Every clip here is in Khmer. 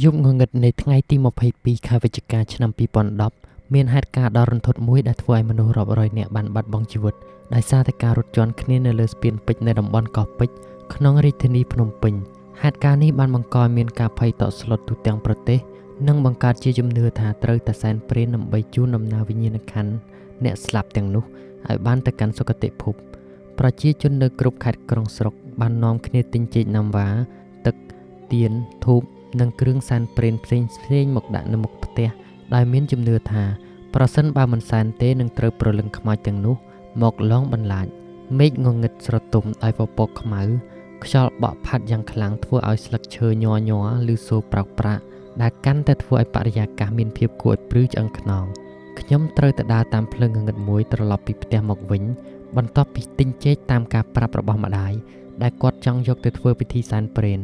យប់ងងឹតនៃថ្ងៃទី22ខែវិច្ឆិកាឆ្នាំ2010មានហេតុការណ៍ដ៏រន្ធត់មួយដែលធ្វើឲ្យមនុស្សរាប់រយនាក់បានបាត់បង់ជីវិតដោយសារតែការរត់ជន់គ្នានៅលើស្ពានពេជ្រនៅតំបន់កោះពេជ្រក្នុងរាជធានីភ្នំពេញហេតុការណ៍នេះបានបង្កឲ្យមានការភ័យតក់ស្លុតទូទាំងប្រទេសនិងបង្កើតជាជំនឿថាត្រូវតែសែនព្រេនដើម្បីជូនដំណើរវិញ្ញាណក្ខន្ធអ្នកស្លាប់ទាំងនោះឲ្យបានទៅកាន់សុគតិភពប្រជាជននៅគ្រប់ខេត្តក្រុងស្រុកបាននាំគ្នាទិញចេកណាំវ៉ាទឹកទៀនធូបនិងគ្រឿងសែនព្រេនផ្សេងៗមកដាក់នៅមុខផ្ទះដោយមានជំនឿថាប្រសិនបើមិនសែនទេនឹងត្រូវព្រលឹងខ្មោចទាំងនោះមកលងបន្លាចមេឃងងឹតស្រទុំដោយពពកខ្មៅខ្យល់បក់ផាត់យ៉ាងខ្លាំងធ្វើឲ្យស្លឹកឈើញ័រឬសូរប្រោកប្រាក់ដែលកាន់តែធ្វើឲ្យបរិយាកាសមានភាពគួរឲ្យព្រឺឆ្អឹងខ្នងខ្ញុំត្រូវទៅដើរតាមភ្លើងងងឹតមួយត្រឡប់ពីផ្ទះមកវិញបន្ទាប់ពីទិញចេកតាមការប្រាប់របស់ម្ដាយដែលគាត់ចង់យកទៅធ្វើពិធីសែនព្រេន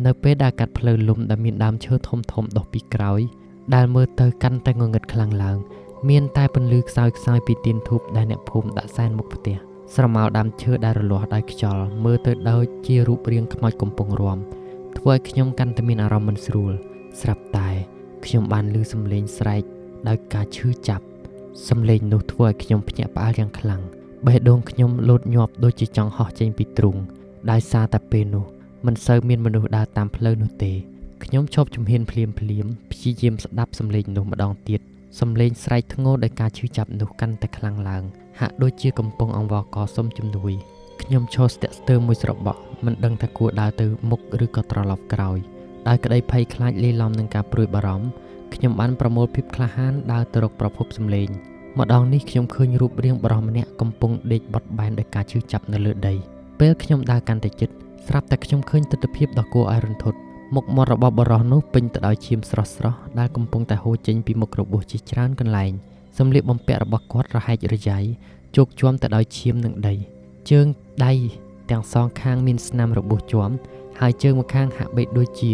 នៅពេលដែលកាត់ផ្លូវលំដែលមានដើមឈើធំដុះពីក្រោយដែលមើលទៅកាន់តែងងឹតខ្លាំងឡើងមានតែពន្លឺខ្សោយពីទៀនធូបដែលអ្នកភូមិដាក់សែនមុខផ្ទះស្រមោលដើមឈើដែលរលាស់ដោយខ្យល់មើលទៅដូចជារូបរាងខ្មោចកំពុងរាំធ្វើឲ្យខ្ញុំកាន់តែមានអារម្មណ៍មិនស្រួលស្រាប់តែខ្ញុំបានឮសំឡេងស្រែកដោយការឈឺចាប់សំឡេងនោះធ្វើឲ្យខ្ញុំភ្ញាក់ផ្អើលយ៉ាងខ្លាំងបេះដូងខ្ញុំលោតញាប់ដូចជាចង់ហោះចេញពីទ្រូងដោយសារតែពេលនោះមិនសូវមានមនុស្សដើរតាមផ្លូវនោះទេខ្ញុំឈប់ជំហានភ្លាមព្យាយាមស្ដាប់សំឡេងនោះម្ដងទៀតសំឡេងស្រែកធ្ងរដោយការឈឺចាប់នោះកាន់តែខ្លាំងឡើងហាក់ដូចជាកំពុងអង្វរកសុំជំនួយខ្ញុំឈរស្ទាក់ស្ទើរមួយស្របក់មិនដឹងថាគួរដើរទៅមុខឬក៏ត្រឡប់ក្រោយដោយក្តីភ័យខ្លាចលាយឡំនឹងការព្រួយបារម្ភខ្ញុំបានប្រមូលភាពក្លាហានដើរទៅរកប្រភពសំឡេងម្ដងនេះខ្ញុំឃើញរូបរាងបុរសម្នាក់កំពុងដេកបត់បែនដោយការឈឺចាប់នៅលើដីពេលខ្ញុំដើរកាន់តែជិតស្រាប់តែខ្ញុំឃើញទិដ្ឋភាពដ៏គួរឲ្យរន្ធត់មុខមាត់របស់បុរសនោះពេញទៅដោយឈាមស្រស់ដែលកំពុងតែហូរចេញពីមុខរបួសជាច្រើនកន្លែងសម្លៀកបំពាក់របស់គាត់រហែករយ៉ៃជោកជាំទៅដោយឈាមនិងដីជើងដៃទាំងសងខាងមានស្នាមរបួសជាំហើយជើងម្ខាងហាក់បីដូចជា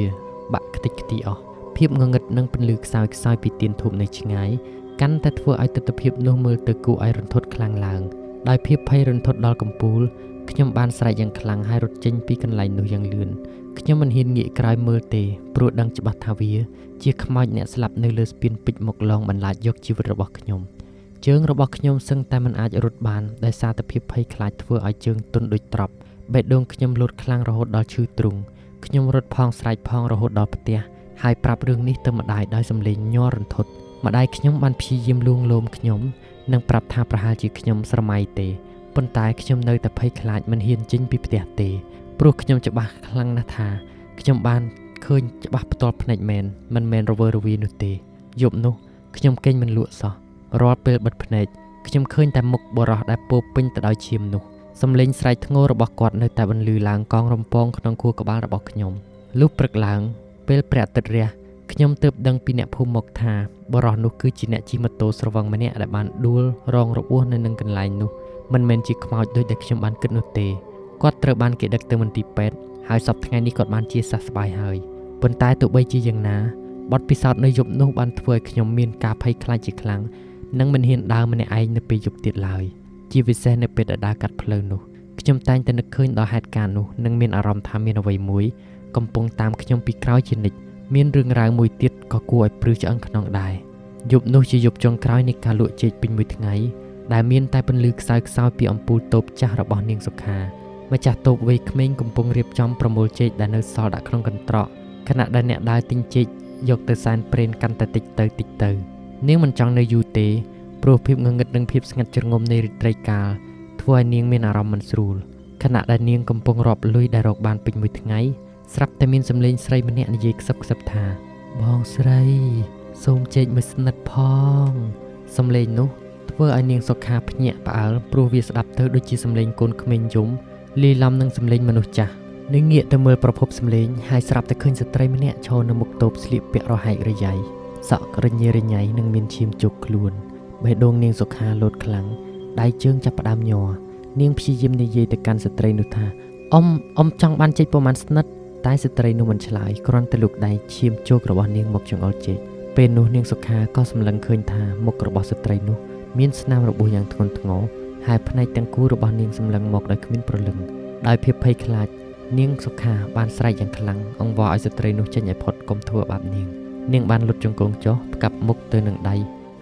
បាក់ខ្ទេចខ្ទីអស់ភាពងងឹតនិងពន្លឺខ្សោយពីទៀនធូបនៅឆ្ងាយកាន់តែធ្វើឲ្យទិដ្ឋភាពនោះមើលទៅគួរឲ្យរន្ធត់ខ្លាំងឡើងដោយភាពភ័យរន្ធត់ដល់កំពូលខ្ញុំបានស្រែកយ៉ាងខ្លាំងហើយរត់ចេញពីកន្លែងនោះយ៉ាងលឿនខ្ញុំមិនហ៊ានងាកក្រោយមើលទេព្រោះដឹងច្បាស់ថាវាជាខ្មោចអ្នកស្លាប់នៅលើស្ពានពេជ្រមកលងបន្លាចយកជីវិតរបស់ខ្ញុំជើងរបស់ខ្ញុំសឹងតែមិនអាចរត់បានដោយសារតែភាពភ័យខ្លាចធ្វើឲ្យជើងទន់ដូចត្រប់បេះដូងខ្ញុំលោតខ្លាំងរហូតដល់ឈឺទ្រូងខ្ញុំរត់ផងស្រែកផងរហូតដល់ផ្ទះហើយប្រាប់រឿងនេះទៅម្ដាយដោយសំឡេងញ័ររន្ធត់ម្ដាយខ្ញុំបានព្យាយាមលួងលោមខ្ញុំនិងប្រាប់ថាប្រហែលជាខ្ញុំស្រមៃទេប៉ុន្តែខ្ញុំនៅតែភ័យខ្លាចមិនហ៊ានចេញពីផ្ទះទេព្រោះខ្ញុំច្បាស់ខ្លាំងណាស់ថាខ្ញុំបានឃើញច្បាស់ផ្ទាល់ភ្នែកមែនមិនមែនរវើរវាយនោះទេយប់នោះខ្ញុំគេងមិនលក់សោះរាល់ពេលបិទភ្នែកខ្ញុំឃើញតែមុខបុរសដែលពោពេញទៅដោយឈាមនោះសំឡេងស្រែកធ្ងររបស់គាត់នៅតែបន្លឺឡើងកងរំពងក្នុងខួរក្បាលរបស់ខ្ញុំលុះព្រឹកឡើងពេលព្រះអាទិត្យរះខ្ញុំទើបដឹងពីអ្នកភូមិមកថាបុរសនោះគឺជាអ្នកជិះម៉ូតូស្រវឹងម្នាក់ដែលបានដួលរងរបួសនៅនឹងកន្លែងនោះមិនមែនជាខ្មោចដូចដែលខ្ញុំបានគិតនោះទេគាត់ត្រូវបានគេដឹកទៅមន្ទីរពេទ្យហើយសប្តាហ៍ថ្ងៃនេះគាត់បានជាសះស្បើយហើយប៉ុន្តែទោះបីជាយ៉ាងណាបទពិសោធន៍នៅយប់នោះបានធ្វើឲ្យខ្ញុំមានការភ័យខ្លាចជាខ្លាំងនិងមិនហ៊ានដើរម្នាក់ឯងនៅពេលយប់ទៀតឡើយជាពិសេសនៅពេលដែលដើរកាត់ផ្លូវនោះខ្ញុំតែងតែនឹកឃើញដល់ហេតុការណ៍នោះនិងមានអារម្មណ៍ថាមានអ្វីមួយកំពុងតាមខ្ញុំពីក្រោយជានិច្ចមានរឿងរ៉ាវមួយទៀតក៏គួរឲ្យព្រឺឆ្អឹងខ្នងដែរយប់នោះជាយប់ចុងក្រោយនៃការលក់ចេកពេញមួយថ្ងៃដែលមានតែពន្លឺខ្សោយពីអំពូលតូបចាស់របស់នាងសុខាម្ចាស់តូបវ័យក្មេងកំពុងរៀបចំប្រមូលចេកដែលនៅសល់ដាក់ក្នុងកន្ត្រកខណៈដែលអ្នកដើរទិញចេកយកទៅសែនព្រេនកាន់តែតិចទៅនាងមិនចង់នៅយូរទេព្រោះភាពងងឹតនិងភាពស្ងាត់ជ្រងំនៃរាត្រីកាលធ្វើឲ្យនាងមានអារម្មណ៍មិនស្រួលខណៈដែលនាងកំពុងរាប់លុយដែលរកបានពេញមួយថ្ងៃស្រាប់តែមានសំឡេងស្រីម្នាក់និយាយខ្សឹបថាបងស្រីសូមចេកមួយស្និតផងសំឡេងនោះធ្វើឲ្យនាងសុខាភ្ញាក់ផ្អើលព្រោះវាស្ដាប់ទៅដូចជាសំឡេងកូនក្មេងយំលាយឡំនឹងសំឡេងមនុស្សចាស់នាងងាកទៅមើលប្រភពសំឡេងហើយស្រាប់តែឃើញស្ត្រីម្នាក់ឈរនៅមុខតូបស្លៀកពាក់រហែករយ៉ៃសក់រញ៉េរញ៉ៃនិងមានឈាមជោកខ្លួនបេះដូងនាងសុខាលោតខ្លាំងដៃជើងចាប់ផ្ដើមញ័រនាងព្យាយាមនិយាយទៅកាន់ស្ត្រីនោះថាអ៊ំចង់បានចេកប្រមាណស្និតតែស្ត្រីនោះមិនឆ្លើយគ្រាន់តែលូកដៃឈាមជោករបស់នាងមកចង្អុលចេកពេលនោះនាងសុខាក៏សម្លឹងឃើញថាមុខរបស់ស្ត្រីនោះមានស្នាមរបួសយ៉ាងធ្ងន់ធ្ងរហើយភ្នែកទាំងគូរបស់នាងសម្លឹងមកដោយគ្មានព្រលឹងដោយភាពភ័យខ្លាច នាងសុខាបានស្រែកយ៉ាងខ្លាំងអង្វរឲ្យស្ត្រីនោះចេញឲ្យផុតកុំធ្វើបាបនាងបានលុតជង្គង់ចុះផ្កាប់មុខទៅនឹងដៃ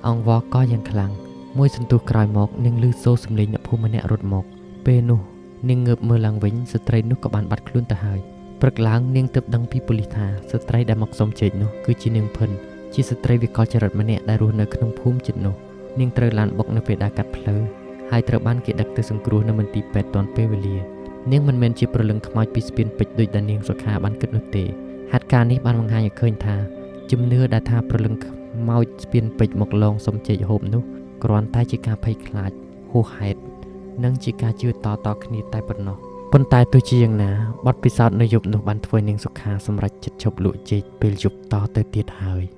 អង្វរក៏យ៉ាងខ្លាំងមួយសន្ទុះក្រោយមកនាងឮសូរសំឡេងអ្នកភូមិម្នាក់រត់មកពេលនោះនាងងើបមើលឡើងវិញស្ត្រីនោះក៏បានបាត់ខ្លួនទៅហើយព្រឹកឡើងនាងទើបដឹងពីប៉ូលីសថាស្ត្រីដែលមកសុំជែកនោះគឺជានាងភិនជាស្ត្រីវិកលចរិតម្នាក់ដែលរស់នៅក្នុងភូមិជិតនោះនាងត្រូវឡានបុកនៅពេលដែលកាត់ផ្លូវហើយត្រូវបានគេដឹកទៅសង្គ្រោះនៅមន្ទីរពេទ្យទាន់ពេលវេលានាងមិនមែនជាប្រលឹងខ្មោចពីស្ពានពេជ្រដូចដែលនាងសុខាបានគិតនោះទេហេតុការណ៍នេះបានបង្ហាញឲ្យឃើញថាជំនឿដែលថាប្រលឹងខ្មោចស្ពានពេជ្រមកលងសុំជែកហូបនោះគ្រាន់តែជាការភ័យខ្លាចហួសហេតុនិងជាការជឿតៗគ្នាតែប៉ុណ្ណោះប៉ុន្តែទោះជាយ៉ាងណាបទពិសោធន៍នៅយប់នោះបានធ្វើនាងសុខាសម្រេចចិត្តឈប់លក់ចេកពេលយប់តទៅទៀតហើយ